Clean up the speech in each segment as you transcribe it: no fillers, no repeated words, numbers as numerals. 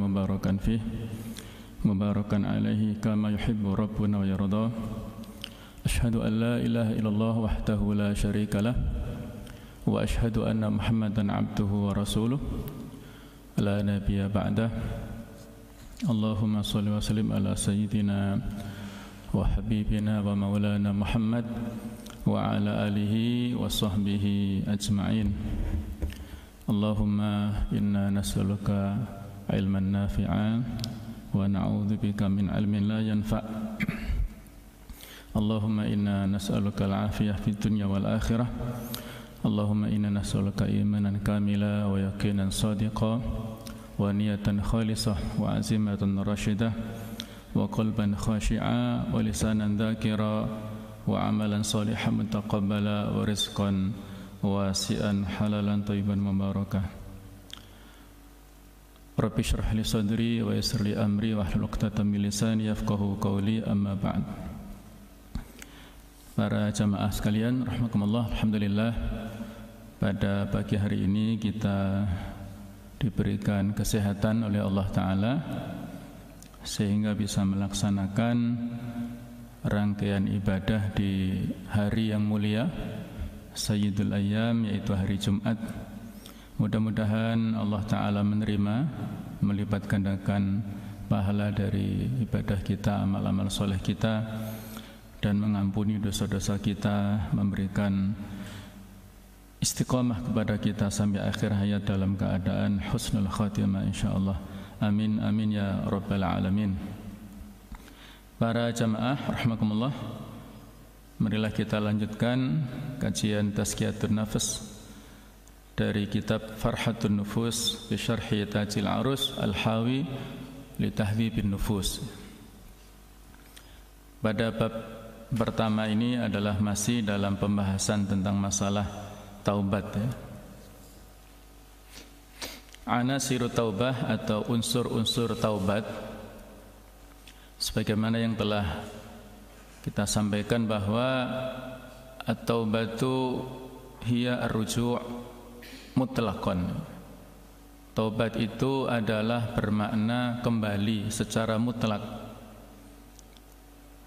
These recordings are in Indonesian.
مباركا فيه مباركا عليه كما يحب ربنا ويرضى. أشهد أن لا إله إلا الله وحده لا شريك له وأشهد أن محمدا عبده ورسوله لا نبي بعده. اللهم صل وسلم على سيدنا وحبيبنا ومولانا محمد وعلى آله وصحبه أجمعين. اللهم إنا نسألك علما نافعا ونعوذ بك من علم لا ينفع. اللهم إنا نسألك العافية في الدنيا والآخرة. اللهم إنا نسألك إيمانا كاملا ويقينا صادقا ونية خالصة وعزيمة رشدة وقلبا خاشعا ولسانا ذاكرا وعملا صالحا متقبلا ورزقا واسعا حلالا طيبا مباركا. Rabbi shrah li sadri wa yassir li amri wahlul 'uqdatam min lisani yafqahu qawli, amma ba'd. Para jamaah sekalian rahimakumullah, alhamdulillah pada pagi hari ini kita diberikan kesehatan oleh Allah Ta'ala sehingga bisa melaksanakan rangkaian ibadah di hari yang mulia Sayyidul Ayyam, yaitu hari Jumat. Mudah-mudahan Allah Ta'ala menerima, melipat gandakan pahala dari ibadah kita, amal-amal soleh kita, dan mengampuni dosa-dosa kita, memberikan istiqamah kepada kita sampai akhir hayat dalam keadaan husnul khatimah insyaallah. Amin amin ya rabbal alamin. Para jamaah rahimakumullah, marilah kita lanjutkan kajian Tazkiyatun Nafs dari kitab Farhatun Nufus bi Syarhi Tajil Arus Al-Hawi li Tahdhibin Nufus. Pada bab pertama ini adalah masih dalam pembahasan tentang masalah taubat ya. Anasiru taubah atau unsur-unsur taubat, sebagaimana yang telah kita sampaikan bahwa at-taubatu hiya ar-ruju' mutlaqan. Taubat itu adalah bermakna kembali secara mutlak,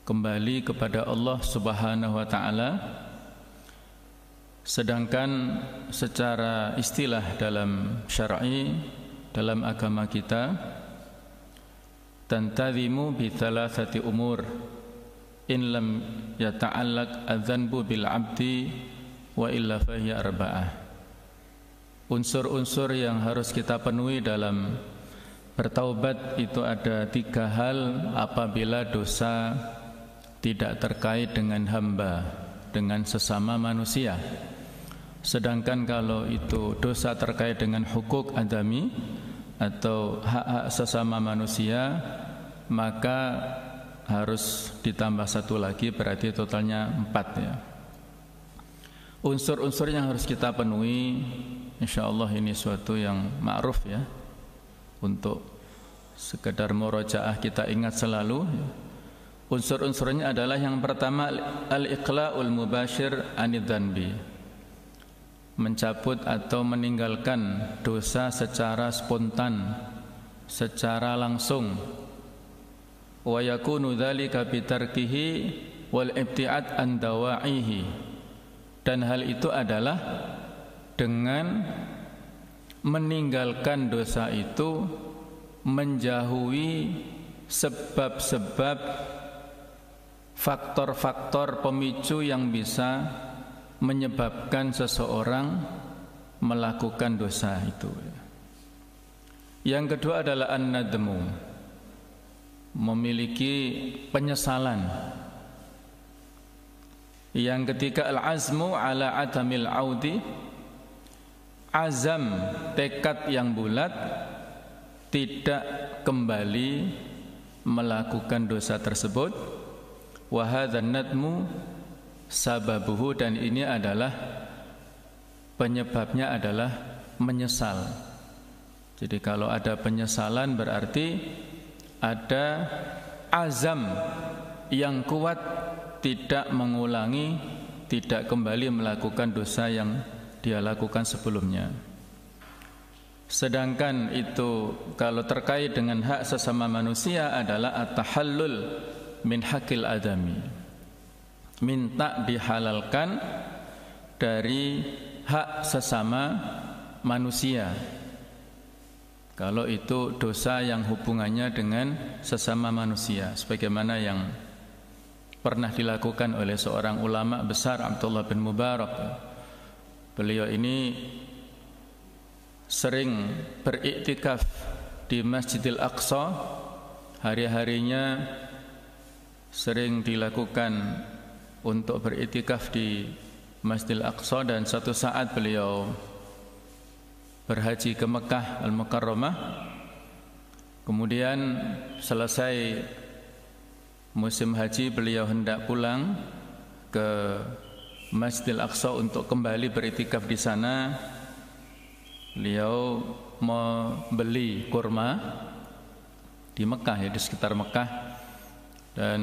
kembali kepada Allah Subhanahu wa ta'ala. Sedangkan secara istilah dalam syar'i, dalam agama kita, tantadhimu bi thalathati umur in lam yata'allaq adz-dzanbu bil 'abdi wa illa fahiya arba'ah. Unsur-unsur yang harus kita penuhi dalam bertaubat itu ada 3 hal apabila dosa tidak terkait dengan hamba, dengan sesama manusia. Sedangkan kalau itu dosa terkait dengan hukuk adami atau hak-hak sesama manusia, maka harus ditambah 1 lagi, berarti totalnya 4 ya. Unsur-unsur yang harus kita penuhi, insyaallah ini suatu yang ma'ruf ya, untuk sekedar murojaah kita ingat selalu ya. Unsur-unsurnya adalah yang pertama al-iqla'ul mubashir anidz-dzanbi, mencabut atau meninggalkan dosa secara spontan, secara langsung. Wa yakunu dzalika bitarkihi wal ibti'ad an dawa'ihi, dan hal itu adalah dengan meninggalkan dosa itu, menjauhi sebab-sebab, faktor-faktor pemicu yang bisa menyebabkan seseorang melakukan dosa itu. Yang kedua adalah an-nadmu, memiliki penyesalan. Yang ketiga al-azmu ala adamil audi, azam, tekad yang bulat tidak kembali melakukan dosa tersebut. Wa hadzan nadmu sababuhu, dan ini adalah penyebabnya adalah menyesal. Jadi kalau ada penyesalan berarti ada azam yang kuat tidak mengulangi, tidak kembali melakukan dosa yang dia lakukan sebelumnya. Sedangkan itu kalau terkait dengan hak sesama manusia adalah at-tahallul min haqqil adami, minta dihalalkan dari hak sesama manusia. Kalau itu dosa yang hubungannya dengan sesama manusia, sebagaimana yang pernah dilakukan oleh seorang ulama besar, Abdullah bin Mubarak. Beliau ini sering beriktikaf di Masjidil Aqsa, hari-harinya sering dilakukan untuk beriktikaf di Masjidil Aqsa, dan suatu saat beliau berhaji ke Mekah Al-Mukarramah. Kemudian selesai musim haji, beliau hendak pulang ke Masjidil Aqsa untuk kembali beriktikaf di sana. Beliau membeli kurma di Mekah, ya, di sekitar Mekah, dan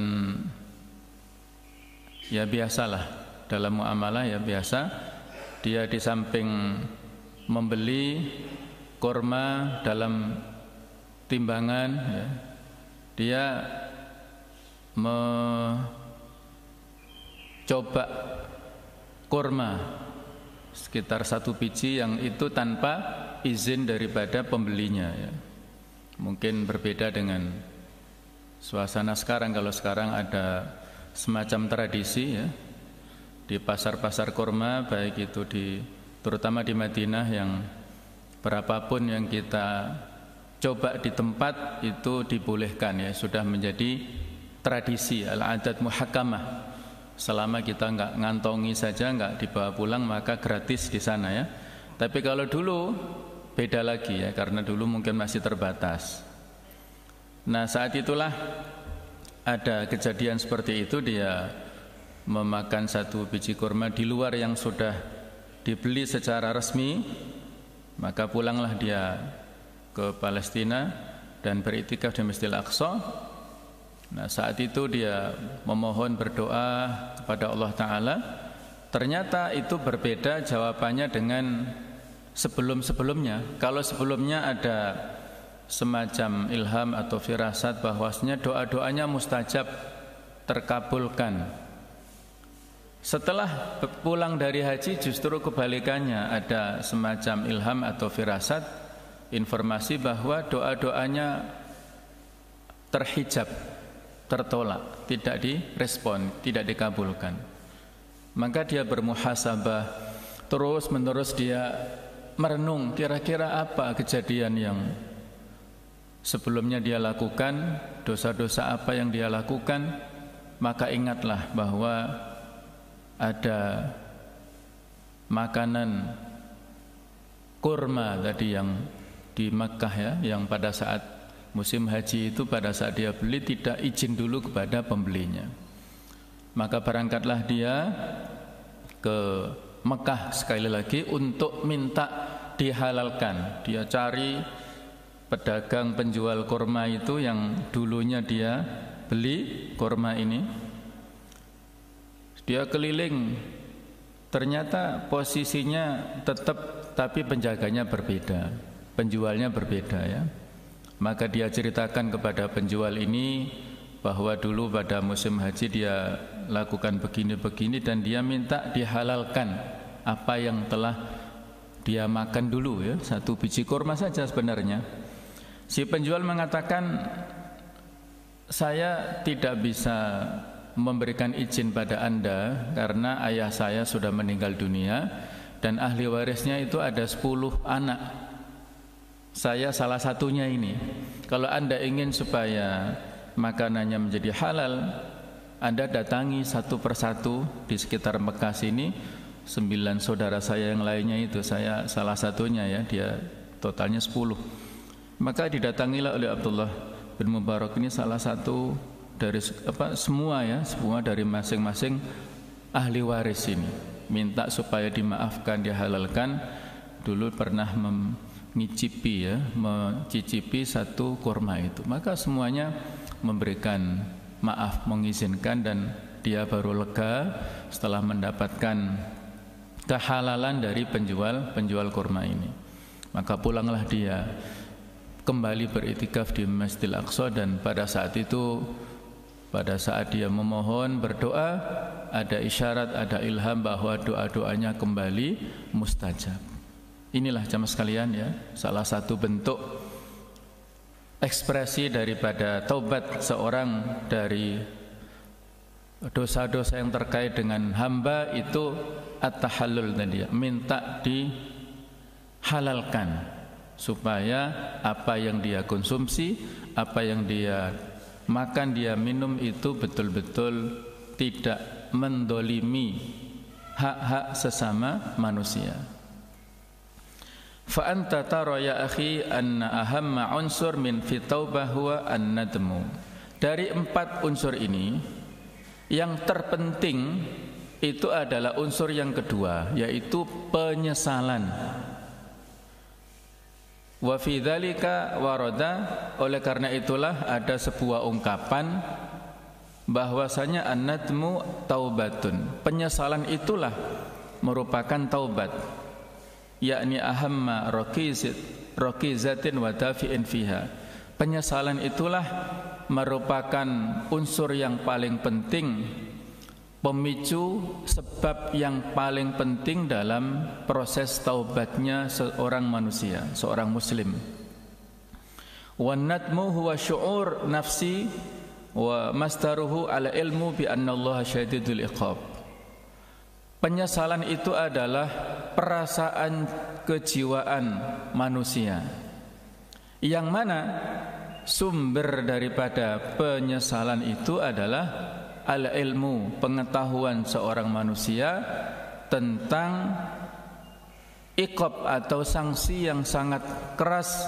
ya biasalah dalam muamalah, ya biasa, dia di samping membeli kurma dalam timbangan, ya, dia mencoba kurma sekitar 1 biji yang itu tanpa izin daripada pembelinya, ya. Mungkin berbeda dengan suasana sekarang. Kalau sekarang ada semacam tradisi, ya, di pasar-pasar kurma, baik itu terutama di Madinah, yang berapapun yang kita coba di tempat itu dibolehkan, ya, sudah menjadi tradisi, al-adat muhakkamah. Selama kita enggak ngantongi saja, enggak dibawa pulang, maka gratis di sana, ya. Tapi kalau dulu beda lagi, ya, karena dulu mungkin masih terbatas. Nah, saat itulah ada kejadian seperti itu. Dia memakan 1 biji kurma di luar yang sudah dibeli secara resmi, maka pulanglah dia ke Palestina dan beriktikaf di Masjidil Aqsa. Nah, saat itu dia memohon, berdoa kepada Allah Ta'ala. Ternyata itu berbeda jawabannya dengan sebelum-sebelumnya. Kalau sebelumnya ada semacam ilham atau firasat bahwasanya doa-doanya mustajab, terkabulkan. Setelah pulang dari haji justru kebalikannya, ada semacam ilham atau firasat, informasi bahwa doa-doanya terhijab, tertolak, tidak direspon, tidak dikabulkan. Maka dia bermuhasabah, terus menerus dia merenung kira-kira apa kejadian yang sebelumnya dia lakukan, dosa-dosa apa yang dia lakukan. Maka ingatlah bahwa ada makanan kurma tadi yang di Makkah, ya, yang pada saat musim haji itu, pada saat dia beli tidak izin dulu kepada pembelinya. Maka berangkatlah dia ke Mekah sekali lagi untuk minta dihalalkan. Dia cari pedagang penjual kurma itu yang dulunya dia beli kurma ini. Dia keliling, ternyata posisinya tetap, tapi penjaganya berbeda, penjualnya berbeda, ya. Maka dia ceritakan kepada penjual ini bahwa dulu pada musim haji dia lakukan begini-begini, dan dia minta dihalalkan apa yang telah dia makan dulu, ya, 1 biji kurma saja sebenarnya. Si penjual mengatakan, saya tidak bisa memberikan izin pada Anda karena ayah saya sudah meninggal dunia dan ahli warisnya itu ada 10 anak. Saya salah satunya ini. Kalau Anda ingin supaya makanannya menjadi halal, Anda datangi satu persatu di sekitar Mekah sini. 9 saudara saya yang lainnya itu, saya salah satunya, ya, dia totalnya 10. Maka didatangilah oleh Abdullah bin Mubarak ini salah satu dari semua, ya, semua dari masing-masing ahli waris ini, minta supaya dimaafkan, dihalalkan. Dulu pernah mencicipi, ya, mencicipi 1 kurma itu. Maka semuanya memberikan maaf, mengizinkan, dan dia baru lega setelah mendapatkan kehalalan dari penjual kurma ini. Maka pulanglah dia kembali beriktikaf di Masjidil Aqsa, dan pada saat itu, pada saat dia memohon berdoa, ada isyarat, ada ilham bahwa doa-doanya kembali mustajab. Inilah jamaah sekalian ya, salah satu bentuk ekspresi daripada taubat seorang dari dosa-dosa yang terkait dengan hamba itu at-tahallul tadi, minta dihalalkan supaya apa yang dia konsumsi, apa yang dia makan, dia minum itu betul-betul tidak mendolimi hak-hak sesama manusia. Fa anta tara ya akhi anna ahamma unsur min fi taubah huwa an-nadmu. Dari 4 unsur ini, yang terpenting itu adalah unsur yang kedua, yaitu penyesalan. Wa fi dzalika warada, oleh karena itulah ada sebuah ungkapan bahwasanya an-nadmu taubatun. Penyesalan itulah merupakan taubat, yakni ahamma raqizatin wa dafi'in fiha. Penyesalan itulah merupakan unsur yang paling penting, pemicu sebab yang paling penting dalam proses taubatnya seorang manusia, seorang muslim. Wan nadmu huwa syu'ur nafsi wa masdaruhu ala ilmu bi anna Allah syadidul iqab. Penyesalan itu adalah perasaan kejiwaan manusia, yang mana sumber daripada penyesalan itu adalah al-ilmu, pengetahuan seorang manusia tentang iqab atau sanksi yang sangat keras,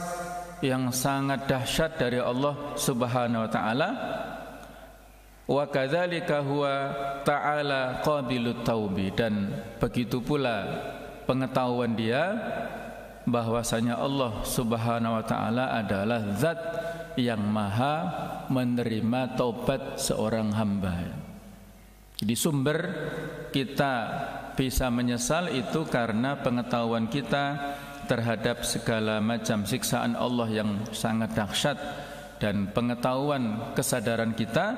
yang sangat dahsyat dari Allah Subhanahu wa taala. Wa kadzalika huwa ta'ala qabilut taubi, dan begitu pula pengetahuan dia bahwasanya Allah Subhanahu wa taala adalah zat yang maha menerima taubat seorang hamba. Jadi sumber kita bisa menyesal itu karena pengetahuan kita terhadap segala macam siksaan Allah yang sangat dahsyat, dan pengetahuan kesadaran kita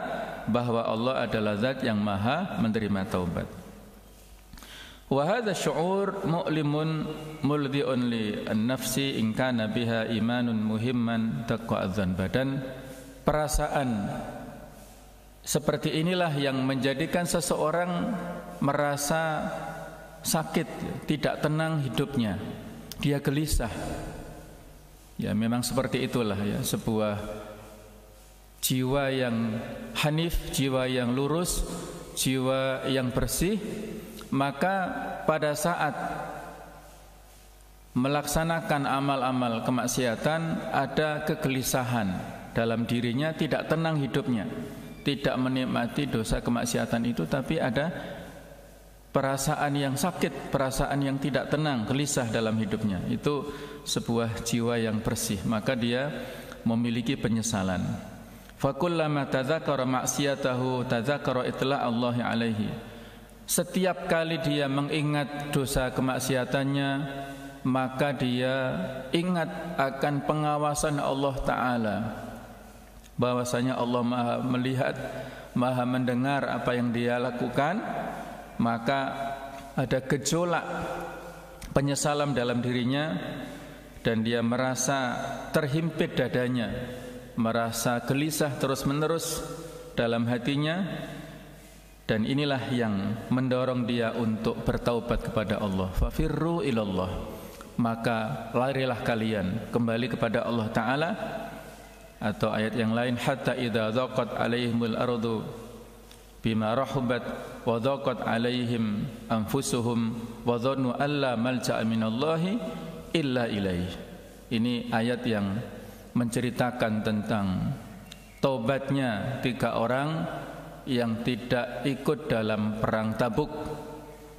bahwa Allah adalah zat yang maha menerima taubat. Wa hadha syu'ur mu'limun muldi'un li an-nafsi in kana biha imanun muhimman taqwa'adzan. Badan perasaan seperti inilah yang menjadikan seseorang merasa sakit, tidak tenang hidupnya, dia gelisah. Ya memang seperti itulah ya, sebuah jiwa yang hanif, jiwa yang lurus, jiwa yang bersih, maka pada saat melaksanakan amal-amal kemaksiatan ada kegelisahan dalam dirinya, tidak tenang hidupnya, tidak menikmati dosa kemaksiatan itu, tapi ada perasaan yang sakit, perasaan yang tidak tenang, gelisah dalam hidupnya. Itu sebuah jiwa yang bersih, maka dia memiliki penyesalan. Fakullama tadzakara ma'siyatahu tadzakara itla' Allah alaihi. Setiap kali dia mengingat dosa kemaksiatannya, maka dia ingat akan pengawasan Allah Ta'ala, bahwasanya Allah maha melihat, maha mendengar apa yang dia lakukan. Maka ada gejolak penyesalan dalam dirinya, dan dia merasa terhimpit dadanya, merasa gelisah terus-menerus dalam hatinya. Dan inilah yang mendorong dia untuk bertaubat kepada Allah. Fafirru ilallah, maka larilah kalian kembali kepada Allah Ta'ala. Atau ayat yang lain, hatta idza dhaqat alaihimul ardu bima rahubat wa dhaqat alaihim anfusuhum wa dhannu alla malja'a minallahi illa ilaih. Ini ayat yang menceritakan tentang taubatnya 3 orang yang tidak ikut dalam perang Tabuk.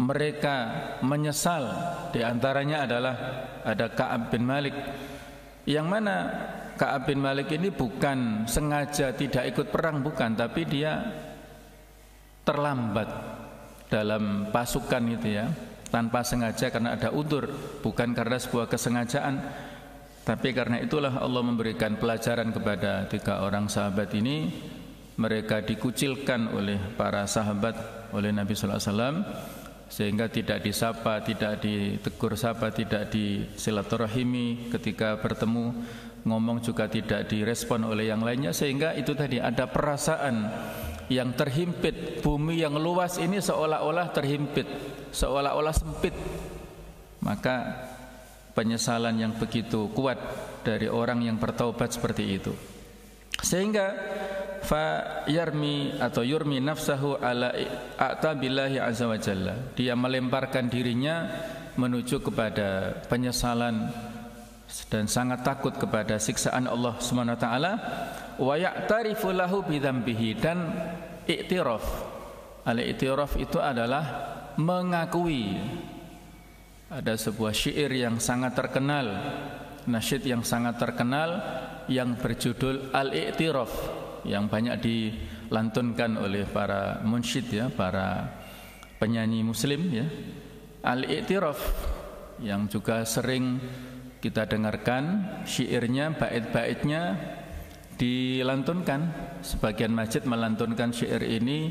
Mereka menyesal, di antaranya adalah ada Ka'ab bin Malik, yang mana Ka'ab bin Malik ini bukan sengaja tidak ikut perang, bukan, tapi dia terlambat dalam pasukan itu ya, tanpa sengaja karena ada udzur, bukan karena sebuah kesengajaan. Tapi karena itulah Allah memberikan pelajaran kepada 3 orang sahabat ini. Mereka dikucilkan oleh para sahabat, oleh Nabi sallallahu alaihi wasallam, sehingga tidak disapa, tidak ditegur sapa, tidak disilaturahimi ketika bertemu, ngomong juga tidak direspon oleh yang lainnya, sehingga itu tadi ada perasaan yang terhimpit. Bumi yang luas ini seolah-olah terhimpit, seolah-olah sempit. Maka penyesalan yang begitu kuat dari orang yang bertaubat seperti itu, sehingga fa yarmi atau yurmi nafsahu ala a'tabillahi azza wa jalla, dia melemparkan dirinya menuju kepada penyesalan dan sangat takut kepada siksaan Allah Subhanahu wa taala. Wa ya'tarifu lahu bidzambihi, dan i'tiraf. Al-i'tiraf itu adalah mengakui. Ada sebuah syair yang sangat terkenal, nasyid yang sangat terkenal yang berjudul Al-I'tiraf, yang banyak dilantunkan oleh para munsyid ya, para penyanyi muslim ya. Al-I'tiraf yang juga sering kita dengarkan syairnya, bait-baitnya dilantunkan. Sebagian masjid melantunkan syair ini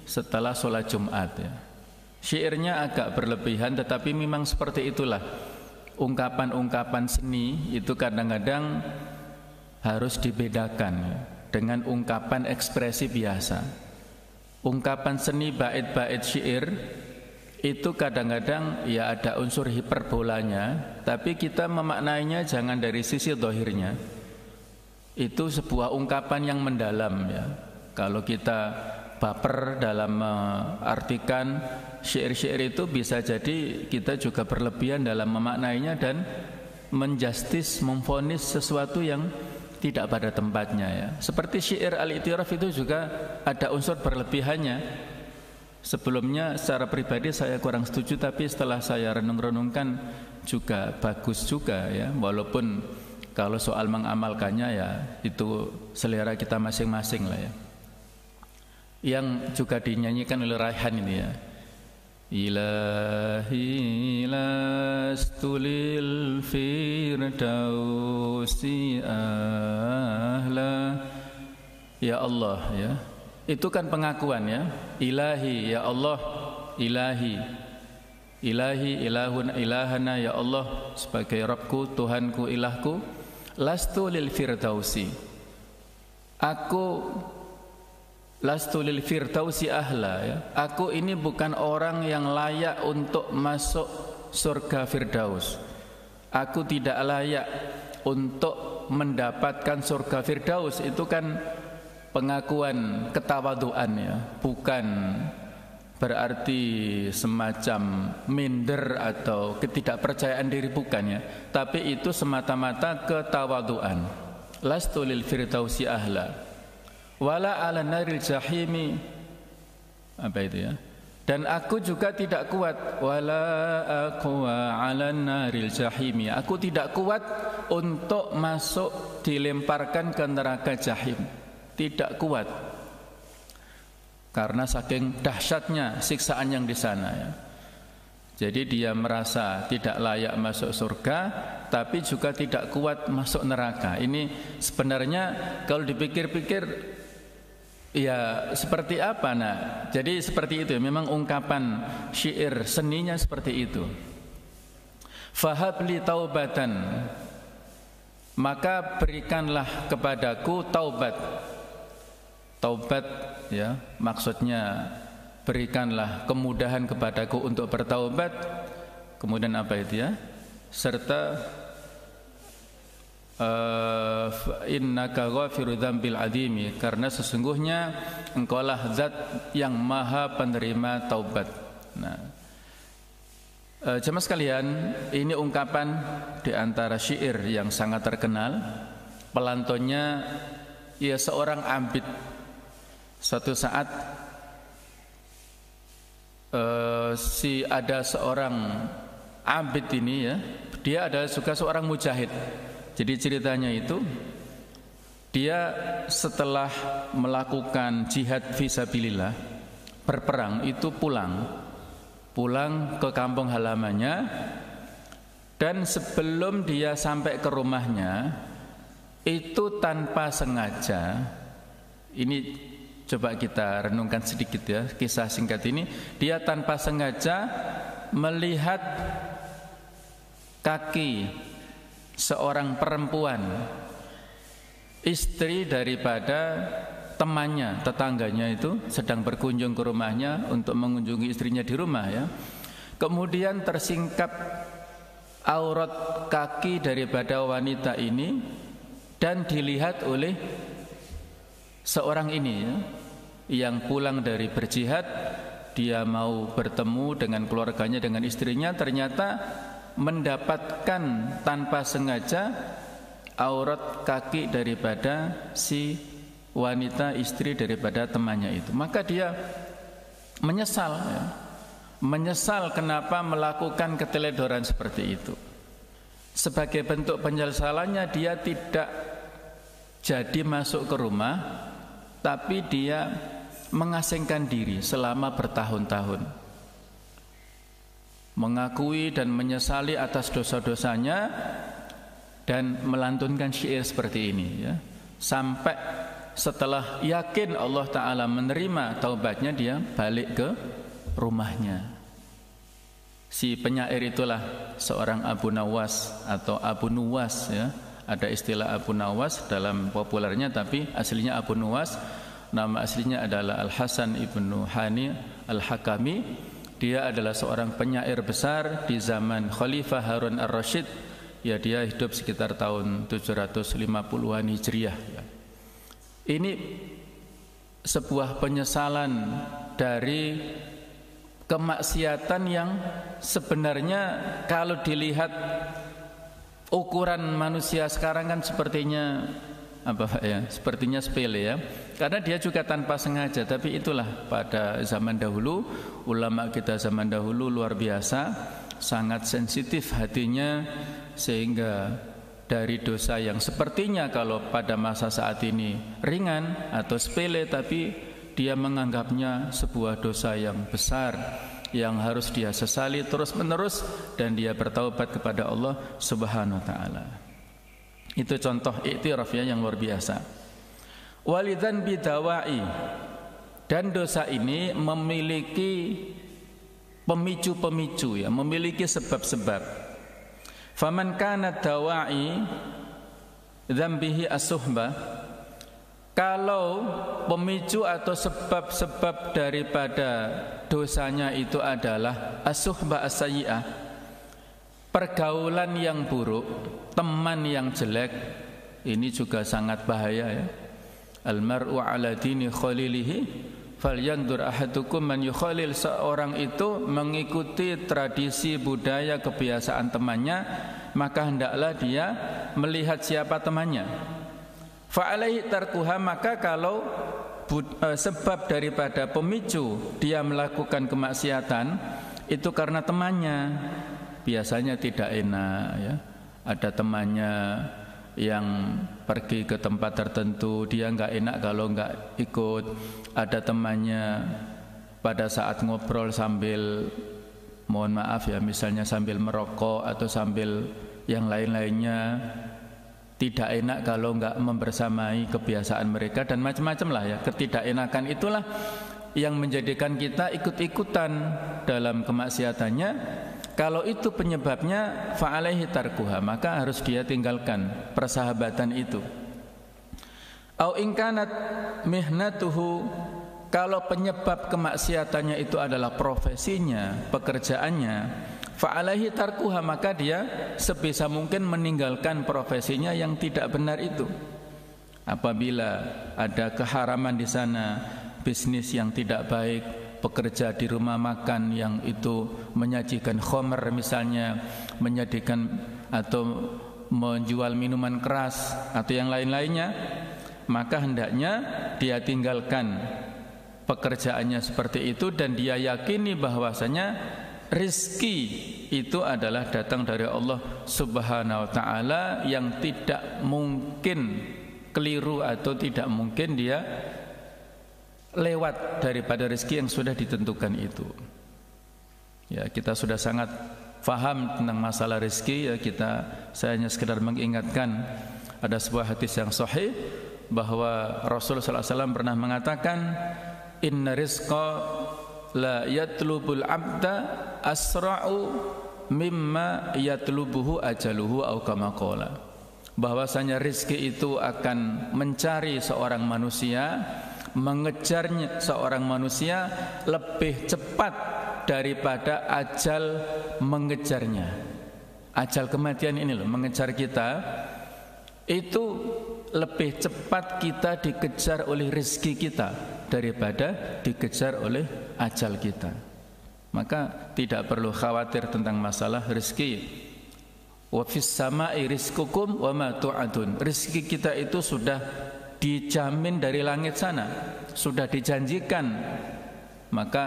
setelah sholat Jumat ya. Syairnya agak berlebihan, tetapi memang seperti itulah. Ungkapan-ungkapan seni itu kadang-kadang harus dibedakan ya, dengan ungkapan ekspresi biasa. Ungkapan seni bait-bait syair itu kadang-kadang ya ada unsur hiperbolanya, tapi kita memaknainya jangan dari sisi zahirnya. Itu sebuah ungkapan yang mendalam ya. Kalau kita baper dalam mengartikan syair-syair itu, bisa jadi kita juga berlebihan dalam memaknainya dan menjustis, memvonis sesuatu yang tidak pada tempatnya ya. Seperti syair Al-I'tiraf itu juga ada unsur berlebihannya. Sebelumnya secara pribadi saya kurang setuju, tapi setelah saya renung-renungkan juga bagus juga ya. Walaupun kalau soal mengamalkannya ya itu selera kita masing-masing lah ya. Yang juga dinyanyikan oleh Raihan ini ya. Ilahi lastu lil firdausi ahla. Ya Allah ya. Itu kan pengakuan ya. Ilahi ya Allah, ilahi. Ilahi ilahun ilahana ya Allah, sebagai Rabbku, Tuhanku, ilahku. Lastu lil firdausi. Aku lastu lil firdausi ahla ya. Aku ini bukan orang yang layak untuk masuk surga Firdaus. Aku tidak layak untuk mendapatkan surga Firdaus. Itu kan pengakuan ketawaduan ya, bukan berarti semacam minder atau ketidakpercayaan diri, bukan ya, tapi itu semata-mata ketawaduan. Lastu lil firdausi ahla wala ala naril jahimi, apa itu ya, dan aku juga tidak kuat, wala aqwa ala naril jahimi, aku tidak kuat untuk masuk dilemparkan ke neraka jahim, tidak kuat karena saking dahsyatnya siksaan yang di sana ya. Jadi dia merasa tidak layak masuk surga, tapi juga tidak kuat masuk neraka. Ini sebenarnya kalau dipikir-pikir ya seperti apa nah? Jadi seperti itu, memang ungkapan syair seninya seperti itu. Fahabli taubatan, maka berikanlah kepadaku taubat. Taubat ya, maksudnya berikanlah kemudahan kepadaku untuk bertaubat. Kemudian apa itu ya? Serta innaka ghafiru dzambil adzimi, karena sesungguhnya engkaulah zat yang maha penerima taubat. Nah, jemaah sekalian, ini ungkapan di antara syair yang sangat terkenal. Pelantunnya ya seorang abid. Suatu saat ada seorang abid ini ya, dia adalah juga seorang mujahid. Jadi ceritanya itu, dia setelah melakukan jihad fisabilillah, berperang itu pulang. pulang ke kampung halamannya, dan sebelum dia sampai ke rumahnya itu tanpa sengaja, ini coba kita renungkan sedikit ya, kisah singkat ini, dia tanpa sengaja melihat kaki seorang perempuan, istri daripada temannya, tetangganya itu sedang berkunjung ke rumahnya untuk mengunjungi istrinya di rumah ya. Kemudian tersingkap aurat kaki daripada wanita ini dan dilihat oleh seorang ini ya, yang pulang dari berjihad, dia mau bertemu dengan keluarganya, dengan istrinya, ternyata mendapatkan tanpa sengaja aurat kaki daripada si wanita, istri daripada temannya itu. Maka dia menyesal ya. Menyesal kenapa melakukan keteledoran seperti itu. Sebagai bentuk penyesalannya, dia tidak jadi masuk ke rumah, tapi dia mengasingkan diri selama bertahun-tahun, mengakui dan menyesali atas dosa-dosanya, dan melantunkan syair seperti ini ya. Sampai setelah yakin Allah Ta'ala menerima taubatnya, dia balik ke rumahnya. Si penyair itulah seorang Abu Nawas atau Abu Nuwas ya. Ada istilah Abu Nawas dalam populernya, tapi aslinya Abu Nuwas. Nama aslinya adalah Al-Hasan ibnu Hani Al-Hakami. Dia adalah seorang penyair besar di zaman Khalifah Harun Ar-Rasyid ya. Dia hidup sekitar tahun 750-an Hijriah ya. Ini sebuah penyesalan dari kemaksiatan yang sebenarnya kalau dilihat ukuran manusia sekarang kan sepertinya sepertinya sepele ya, karena dia juga tanpa sengaja. Tapi itulah pada zaman dahulu, ulama kita zaman dahulu luar biasa, sangat sensitif hatinya, sehingga dari dosa yang sepertinya kalau pada masa saat ini ringan atau sepele, tapi dia menganggapnya sebuah dosa yang besar yang harus dia sesali terus-menerus, dan dia bertaubat kepada Allah Subhanahu wa taala. Itu contoh iktiraf ya yang luar biasa. Walidzan bidawai, dan dosa ini memiliki pemicu-pemicu ya, memiliki sebab-sebab. Faman kana dawai dzambihi as-suhbah, kalau pemicu atau sebab-sebab daripada dosanya itu adalah as-suhbah as-sayyi'ah, pergaulan yang buruk, teman yang jelek, ini juga sangat bahaya ya. Al-mar'u ala dini khalilihi falyanzur ahadukum man yukhalil. Seorang itu mengikuti tradisi, budaya, kebiasaan temannya, maka hendaklah dia melihat siapa temannya. Fa'alaihi tarkuha, maka kalau sebab daripada pemicu dia melakukan kemaksiatan itu karena temannya, biasanya tidak enak ya. Ada temannya yang pergi ke tempat tertentu, dia enggak enak kalau enggak ikut. Ada temannya pada saat ngobrol sambil, mohon maaf ya, misalnya sambil merokok atau sambil yang lain-lainnya, tidak enak kalau enggak membersamai kebiasaan mereka, dan macam-macam lah ya. Ketidakenakan itulah yang menjadikan kita ikut-ikutan dalam kemaksiatannya. Kalau itu penyebabnya, fa'alaihi tarkuha, maka harus dia tinggalkan persahabatan itu. Au in kanat mihnatuhu, kalau penyebab kemaksiatannya itu adalah profesinya, pekerjaannya, fa'alaihi tarkuha, maka dia sebisa mungkin meninggalkan profesinya yang tidak benar itu. Apabila ada keharaman di sana, bisnis yang tidak baik, bekerja di rumah makan yang itu menyajikan khamr misalnya, menyajikan atau menjual minuman keras atau yang lain-lainnya, maka hendaknya dia tinggalkan pekerjaannya seperti itu, dan dia yakini bahwasanya rizki itu adalah datang dari Allah Subhanahu wa taala, yang tidak mungkin keliru atau tidak mungkin dia lewat daripada rezeki yang sudah ditentukan itu. Ya, kita sudah sangat faham tentang masalah rezeki ya, saya hanya sekedar mengingatkan ada sebuah hadis yang sahih bahwa Rasulullah SAW pernah mengatakan inna rizqa la yatlubul abda asra'u mimma yatlubuhu ajaluhu au kama qala, bahwasanya rezeki itu akan mencari seorang manusia, mengejarnya seorang manusia lebih cepat daripada ajal mengejarnya. Ajal kematian ini loh mengejar kita, itu lebih cepat kita dikejar oleh rezeki kita daripada dikejar oleh ajal kita. Maka tidak perlu khawatir tentang masalah rezeki. Wa fis sama'i rizqukum wa ma tu'adun. Rezeki kita itu sudah dijamin dari langit sana, sudah dijanjikan. Maka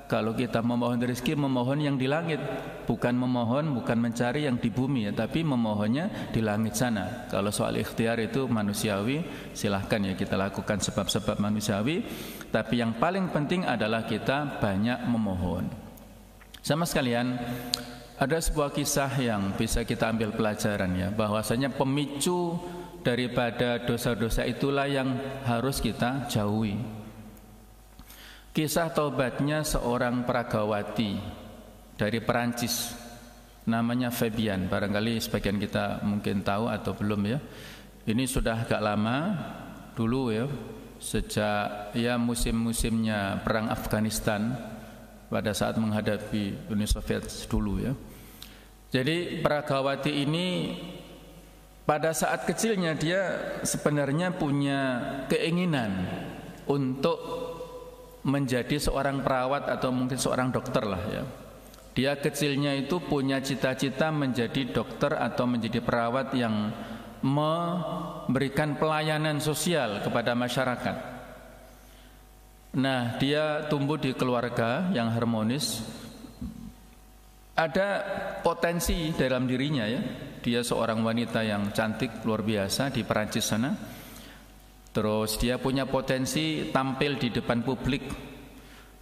kalau kita memohon rezeki, memohon yang di langit, bukan mencari yang di bumi ya, tapi memohonnya di langit sana. Kalau soal ikhtiar itu manusiawi, silahkan ya kita lakukan sebab-sebab manusiawi, tapi yang paling penting adalah kita banyak memohon. Sama sekalian, ada sebuah kisah yang bisa kita ambil pelajaran ya, bahwasanya pemicu daripada dosa-dosa itulah yang harus kita jauhi. Kisah taubatnya seorang peragawati dari Perancis, namanya Fabian. Barangkali sebagian kita mungkin tahu atau belum ya. Ini sudah agak lama dulu ya, sejak ya musim-musimnya perang Afghanistan pada saat menghadapi Uni Soviet dulu ya. Jadi peragawati ini pada saat kecilnya dia sebenarnya punya keinginan untuk menjadi seorang perawat atau mungkin seorang dokter lah ya. Dia kecilnya itu punya cita-cita menjadi dokter atau menjadi perawat yang memberikan pelayanan sosial kepada masyarakat. Nah, dia tumbuh di keluarga yang harmonis. Ada potensi dalam dirinya ya. Dia seorang wanita yang cantik luar biasa di Perancis sana. Terus dia punya potensi tampil di depan publik,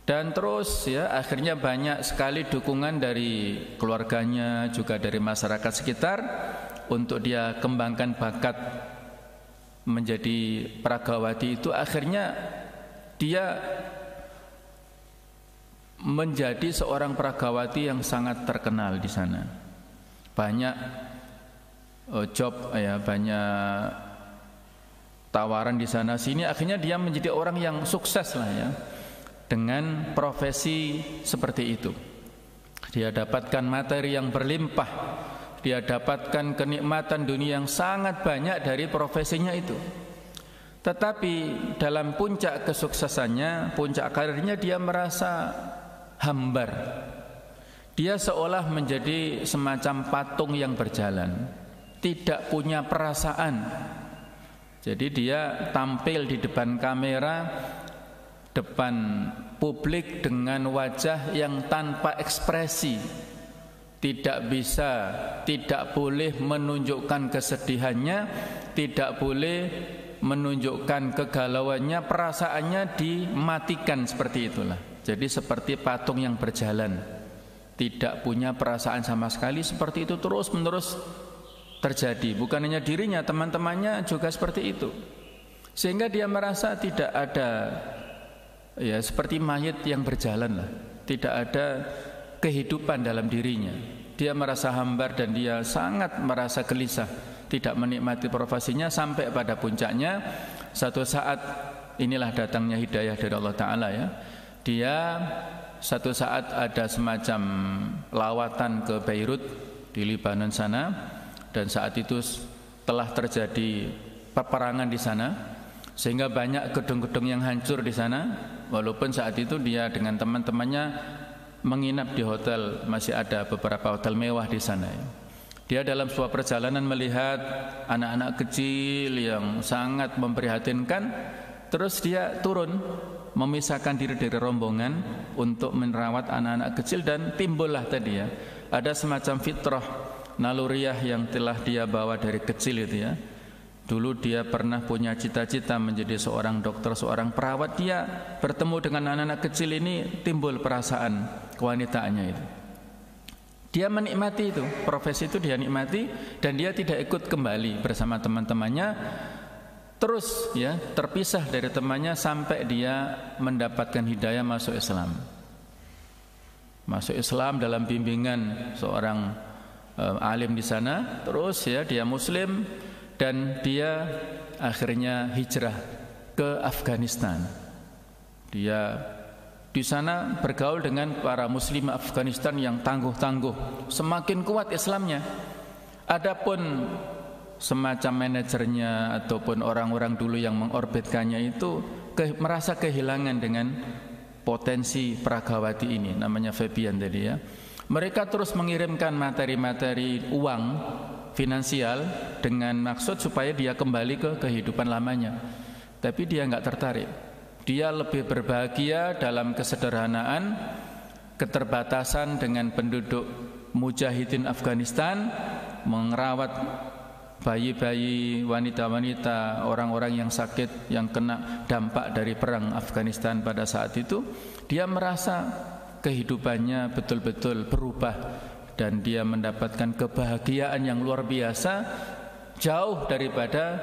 dan terus ya akhirnya banyak sekali dukungan dari keluarganya juga dari masyarakat sekitar untuk dia kembangkan bakat menjadi peragawati itu. Akhirnya dia menjadi seorang peragawati yang sangat terkenal di sana. Banyak job ya, banyak tawaran di sana sini, akhirnya dia menjadi orang yang sukses lah ya dengan profesi seperti itu. Dia dapatkan materi yang berlimpah, dia dapatkan kenikmatan dunia yang sangat banyak dari profesinya itu. Tetapi dalam puncak kesuksesannya, puncak karirnya, dia merasa hambar. Dia seolah menjadi semacam patung yang berjalan, tidak punya perasaan. Jadi dia tampil di depan kamera, depan publik dengan wajah yang tanpa ekspresi. Tidak boleh menunjukkan kesedihannya, tidak boleh menunjukkan kegalauannya, perasaannya dimatikan seperti itulah. Jadi seperti patung yang berjalan, tidak punya perasaan sama sekali. Seperti itu terus-menerus terjadi. Bukan hanya dirinya, teman-temannya juga seperti itu. Sehingga dia merasa tidak ada ya seperti mayit yang berjalan lah. Tidak ada kehidupan dalam dirinya. Dia merasa hambar dan dia sangat merasa gelisah, tidak menikmati profesinya. Sampai pada puncaknya satu saat inilah datangnya hidayah dari Allah Ta'ala ya. Dia satu saat ada semacam lawatan ke Beirut di Lebanon sana. Dan saat itu telah terjadi peperangan di sana, sehingga banyak gedung-gedung yang hancur di sana. Walaupun saat itu dia dengan teman-temannya menginap di hotel, masih ada beberapa hotel mewah di sana. Dia dalam sebuah perjalanan melihat anak-anak kecil yang sangat memprihatinkan. Terus dia turun, memisahkan diri dari rombongan untuk merawat anak-anak kecil, dan timbullah tadi ya, ada semacam fitrah naluriah yang telah dia bawa dari kecil itu ya. Dulu dia pernah punya cita-cita menjadi seorang dokter, seorang perawat. Dia bertemu dengan anak-anak kecil ini, timbul perasaan kewanitaannya itu. Dia menikmati itu, profesi itu dia nikmati, dan dia tidak ikut kembali bersama teman-temannya. Terus ya, terpisah dari temannya sampai dia mendapatkan hidayah masuk Islam. Masuk Islam dalam bimbingan seorang alim di sana. Terus ya, dia muslim. Dan dia akhirnya hijrah ke Afghanistan. Dia di sana bergaul dengan para muslim Afghanistan yang tangguh-tangguh, semakin kuat Islamnya. Adapun semacam manajernya ataupun orang-orang dulu yang mengorbitkannya itu merasa kehilangan dengan potensi Pragawati ini, namanya Febian tadi ya. Mereka terus mengirimkan materi-materi uang finansial dengan maksud supaya dia kembali ke kehidupan lamanya. Tapi dia enggak tertarik. Dia lebih berbahagia dalam kesederhanaan, keterbatasan dengan penduduk mujahidin Afghanistan, merawat bayi-bayi, wanita-wanita, orang-orang yang sakit yang kena dampak dari perang Afghanistan pada saat itu. Dia merasa kehidupannya betul-betul berubah dan dia mendapatkan kebahagiaan yang luar biasa, jauh daripada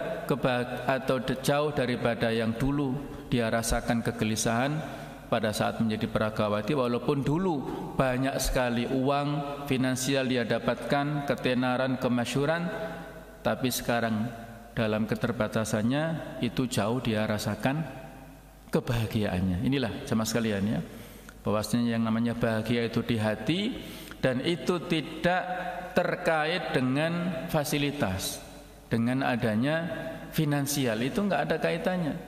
jauh daripada yang dulu dia rasakan kegelisahan pada saat menjadi Pragawati. Walaupun dulu banyak sekali uang finansial dia dapatkan, ketenaran, kemasyhuran, tapi sekarang dalam keterbatasannya itu jauh dia rasakan kebahagiaannya. Inilah jemaah sekalian ya, bahwasanya yang namanya bahagia itu di hati. Dan itu tidak terkait dengan fasilitas, dengan adanya finansial, itu enggak ada kaitannya.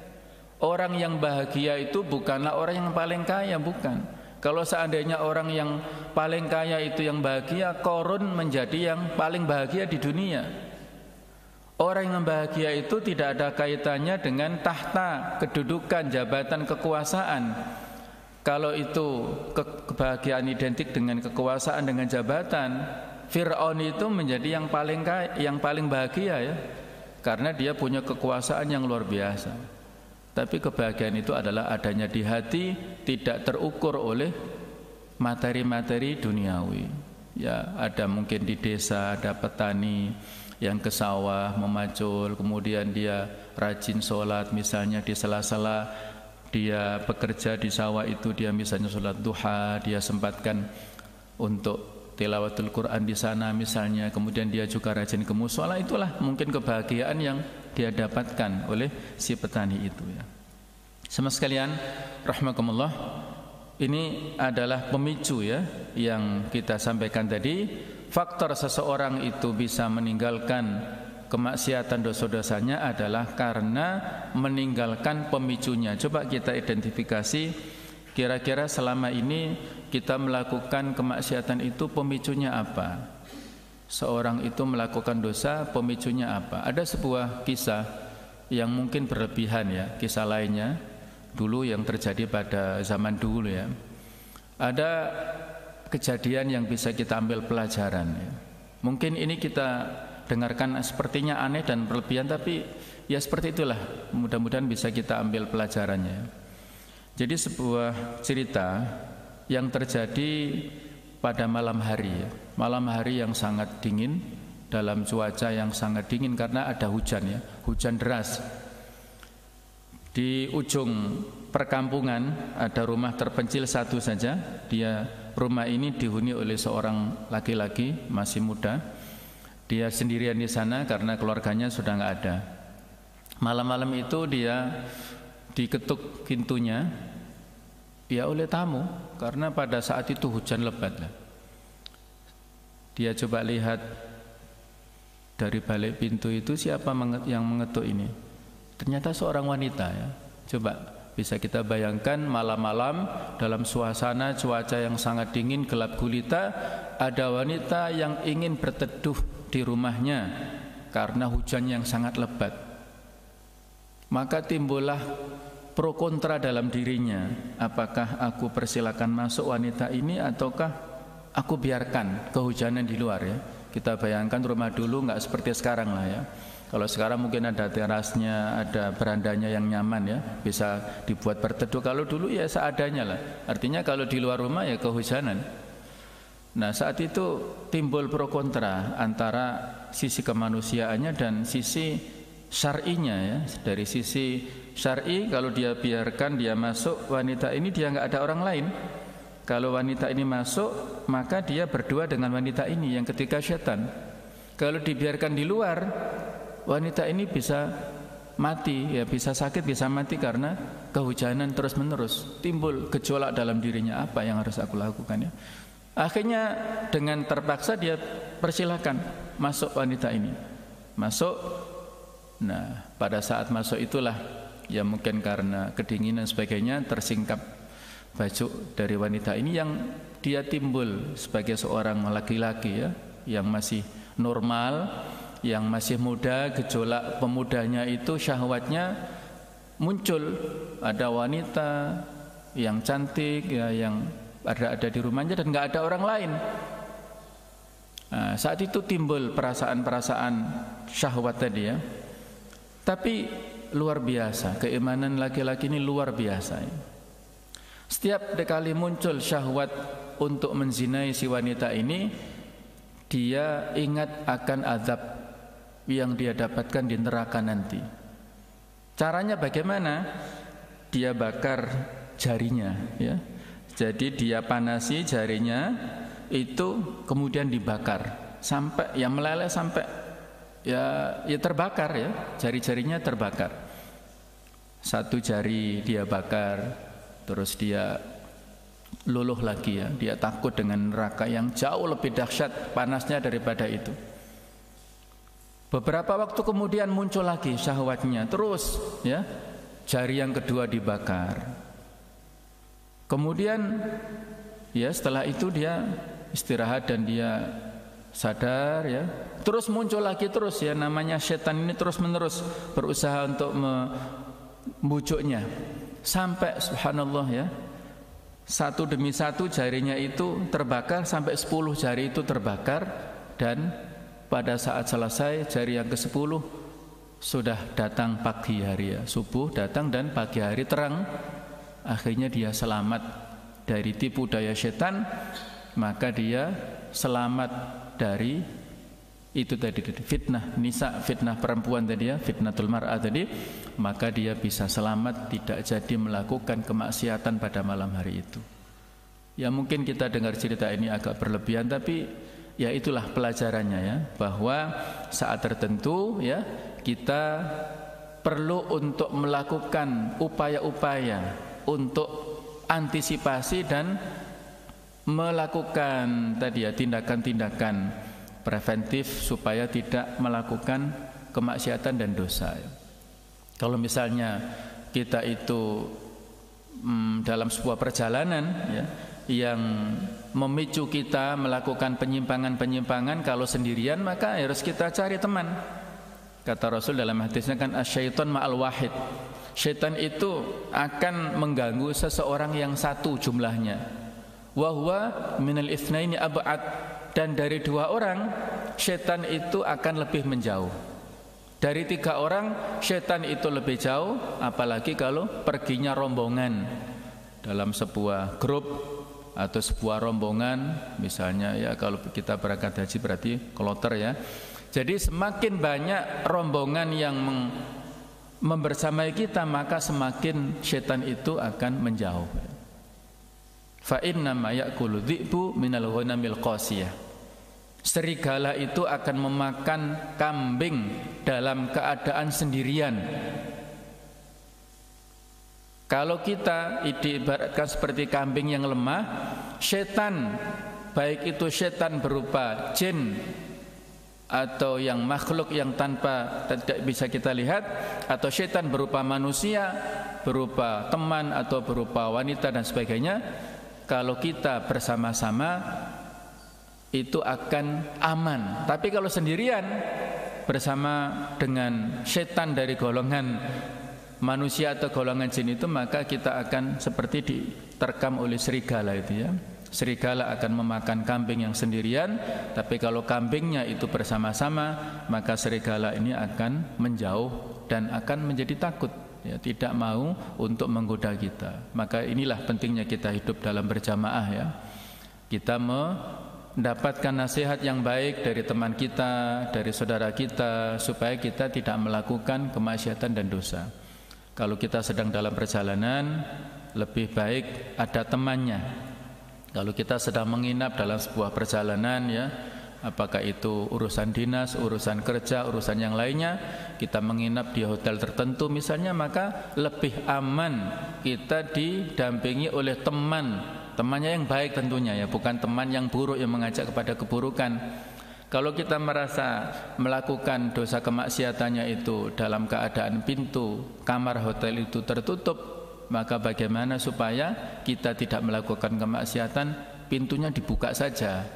Orang yang bahagia itu bukanlah orang yang paling kaya, bukan. Kalau seandainya orang yang paling kaya itu yang bahagia, Qarun menjadi yang paling bahagia di dunia. Orang yang bahagia itu tidak ada kaitannya dengan tahta, kedudukan, jabatan, kekuasaan. Kalau itu kebahagiaan identik dengan kekuasaan, dengan jabatan, Fir'aun itu menjadi yang paling kaya, yang paling bahagia ya, karena dia punya kekuasaan yang luar biasa. Tapi kebahagiaan itu adalah adanya di hati, tidak terukur oleh materi-materi duniawi. Ya, ada mungkin di desa ada petani yang ke sawah memacul, kemudian dia rajin sholat misalnya di sela-sela dia bekerja di sawah itu, dia misalnya sholat duha, dia sempatkan untuk tilawatul Quran di sana misalnya, kemudian dia juga rajin ke mushola. Itulah mungkin kebahagiaan yang dia dapatkan oleh si petani itu ya. Sama sekalian rahimakumullah, ini adalah pemicu ya yang kita sampaikan tadi. Faktor seseorang itu bisa meninggalkan kemaksiatan, dosa-dosanya adalah karena meninggalkan pemicunya. Coba kita identifikasi, kira-kira selama ini kita melakukan kemaksiatan itu pemicunya apa? Seorang itu melakukan dosa, pemicunya apa? Ada sebuah kisah yang mungkin berlebihan ya, kisah lainnya dulu yang terjadi pada zaman dulu ya. Ada kejadian yang bisa kita ambil pelajaran ya. Mungkin ini kita dengarkan sepertinya aneh dan berlebihan, tapi ya seperti itulah, mudah-mudahan bisa kita ambil pelajarannya. Jadi sebuah cerita yang terjadi pada malam hari ya. Malam hari yang sangat dingin, dalam cuaca yang sangat dingin karena ada hujan ya, hujan deras. Di ujung perkampungan ada rumah terpencil satu saja. Rumah ini dihuni oleh seorang laki-laki masih muda. Dia sendirian di sana karena keluarganya sudah enggak ada. Malam-malam itu dia diketuk pintunya ya oleh tamu, karena pada saat itu hujan lebat lah. Dia coba lihat dari balik pintu itu siapa yang mengetuk ini. Ternyata seorang wanita ya. Coba bisa kita bayangkan malam-malam dalam suasana cuaca yang sangat dingin, gelap gulita, ada wanita yang ingin berteduh di rumahnya karena hujan yang sangat lebat. Maka timbullah pro kontra dalam dirinya. Apakah aku persilakan masuk wanita ini ataukah aku biarkan kehujanan di luar ya. Kita bayangkan rumah dulu enggak seperti sekarang lah ya. Kalau sekarang mungkin ada terasnya, ada berandanya yang nyaman ya, bisa dibuat berteduh. Kalau dulu ya seadanya lah. Artinya kalau di luar rumah ya kehujanan. Nah, saat itu timbul pro kontra antara sisi kemanusiaannya dan sisi syar'inya ya. Dari sisi syar'i, kalau dia biarkan dia masuk, wanita ini dia nggak ada orang lain. Kalau wanita ini masuk, maka dia berdua dengan wanita ini yang ketiga syaitan. Kalau dibiarkan di luar, wanita ini bisa mati, ya bisa sakit, bisa mati karena kehujanan terus menerus. Timbul gejolak dalam dirinya, apa yang harus aku lakukan ya. Akhirnya dengan terpaksa dia persilahkan masuk wanita ini. Masuk. Nah, pada saat masuk itulah ya mungkin karena kedinginan sebagainya tersingkap baju dari wanita ini yang dia timbul sebagai seorang laki-laki ya, yang masih normal, yang masih muda, gejolak pemudanya itu syahwatnya muncul. Ada wanita yang cantik ya, yang ada di rumahnya dan nggak ada orang lain. Nah, saat itu timbul perasaan-perasaan syahwat tadi ya. Tapi luar biasa, keimanan laki-laki ini luar biasa ya. Setiap kali muncul syahwat untuk menzinai si wanita ini, dia ingat akan azab yang dia dapatkan di neraka nanti. Caranya bagaimana? Dia bakar jarinya ya. Jadi dia panasi jarinya itu kemudian dibakar sampai ya meleleh, sampai ya terbakar ya, jari-jarinya terbakar. Satu jari dia bakar, terus dia luluh lagi ya, dia takut dengan neraka yang jauh lebih dahsyat panasnya daripada itu. Beberapa waktu kemudian muncul lagi syahwatnya, terus ya, jari yang kedua dibakar. Kemudian ya setelah itu dia istirahat dan dia sadar ya, terus muncul lagi terus ya, namanya setan ini terus menerus berusaha untuk membujuknya, sampai subhanallah ya, satu demi satu jarinya itu terbakar, sampai 10 jari itu terbakar. Dan pada saat selesai jari yang ke-10 sudah datang pagi hari ya, subuh datang dan pagi hari terang. Akhirnya dia selamat dari tipu daya setan, maka dia selamat dari itu tadi, fitnah nisa, fitnah perempuan tadi ya, fitnatul mar'ah tadi. Maka dia bisa selamat, tidak jadi melakukan kemaksiatan pada malam hari itu. Ya mungkin kita dengar cerita ini agak berlebihan, tapi ya itulah pelajarannya ya, bahwa saat tertentu ya kita perlu untuk melakukan upaya-upaya untuk antisipasi dan melakukan tadi ya tindakan-tindakan preventif supaya tidak melakukan kemaksiatan dan dosa ya. Kalau misalnya kita itu dalam sebuah perjalanan ya, yang memicu kita melakukan penyimpangan-penyimpangan, kalau sendirian maka harus kita cari teman. Kata Rasul dalam hadisnya kan, asyaiton ma'al wahid. Syaitan itu akan mengganggu seseorang yang satu jumlahnya. Wa huwa minal itsnaini ab'ad, dan dari 2 orang syaitan itu akan lebih menjauh. Dari 3 orang syaitan itu lebih jauh, apalagi kalau perginya rombongan dalam sebuah grup atau sebuah rombongan, misalnya ya kalau kita berangkat haji berarti kloter ya. Jadi semakin banyak rombongan yang membersamai kita, maka semakin syaitan itu akan menjauh. Fa inna ma ya'kulu dhi'bu minal ghanamil qasiyah. Serigala itu akan memakan kambing dalam keadaan sendirian. Kalau kita diibaratkan seperti kambing yang lemah, syaitan, baik itu syaitan berupa jin atau yang makhluk yang tanpa tidak bisa kita lihat, atau syaitan berupa manusia, berupa teman atau berupa wanita dan sebagainya, kalau kita bersama-sama itu akan aman. Tapi kalau sendirian bersama dengan syaitan dari golongan manusia atau golongan jin itu, maka kita akan seperti diterkam oleh serigala itu ya, Serigala akan memakan kambing yang sendirian, tapi kalau kambingnya itu bersama-sama, maka serigala ini akan menjauh dan akan menjadi takut, ya, tidak mau untuk menggoda kita. Maka inilah pentingnya kita hidup dalam berjamaah, ya. Kita mendapatkan nasihat yang baik dari teman kita, dari saudara kita, supaya kita tidak melakukan kemaksiatan dan dosa. Kalau kita sedang dalam perjalanan, lebih baik ada temannya. Kalau kita sedang menginap dalam sebuah perjalanan, ya, apakah itu urusan dinas, urusan kerja, urusan yang lainnya, kita menginap di hotel tertentu misalnya, maka lebih aman kita didampingi oleh temannya yang baik tentunya, ya, bukan teman yang buruk yang mengajak kepada keburukan. Kalau kita merasa melakukan dosa kemaksiatannya itu dalam keadaan pintu kamar hotel itu tertutup, maka bagaimana supaya kita tidak melakukan kemaksiatan? Pintunya dibuka saja,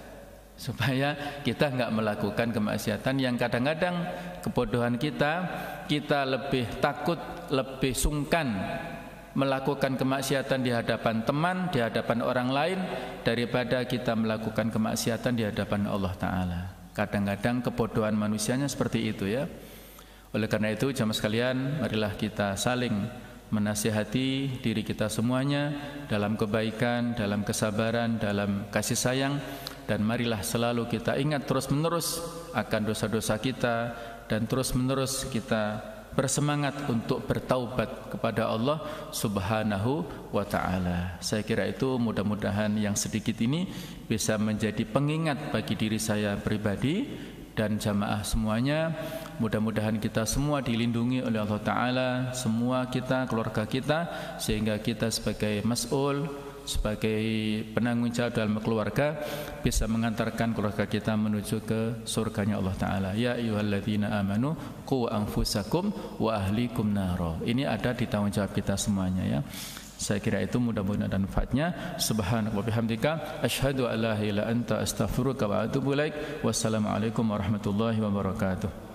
supaya kita enggak melakukan kemaksiatan yang kadang-kadang kebodohan kita lebih takut, lebih sungkan melakukan kemaksiatan di hadapan teman, di hadapan orang lain, daripada kita melakukan kemaksiatan di hadapan Allah Ta'ala. Kadang-kadang kebodohan manusianya seperti itu, ya. Oleh karena itu, jamaah sekalian, marilah kita saling menasihati diri kita semuanya dalam kebaikan, dalam kesabaran, dalam kasih sayang, dan marilah selalu kita ingat terus-menerus akan dosa-dosa kita, dan terus-menerus kita bersemangat untuk bertaubat kepada Allah Subhanahu wa ta'ala. Saya kira itu mudah-mudahan yang sedikit ini bisa menjadi pengingat bagi diri saya pribadi dan jamaah semuanya. Mudah-mudahan kita semua dilindungi oleh Allah Ta'ala, semua kita, keluarga kita, sehingga kita sebagai mas'ul, sebagai penanggung jawab dalam keluarga, bisa mengantarkan keluarga kita menuju ke surganya Allah Ta'ala. Ya ayyuhalladzina amanu qu anfusakum wa ahlikum naro. Ini ada di tanggung jawab kita semuanya, ya. Saya kira itu mudah-mudahan ada manfaatnya. Subhanaka wa bihamdika asyhadu an la ilaha illa anta astaghfiruka wa atubu ilaik. Wassalamualaikum warahmatullahi wabarakatuh.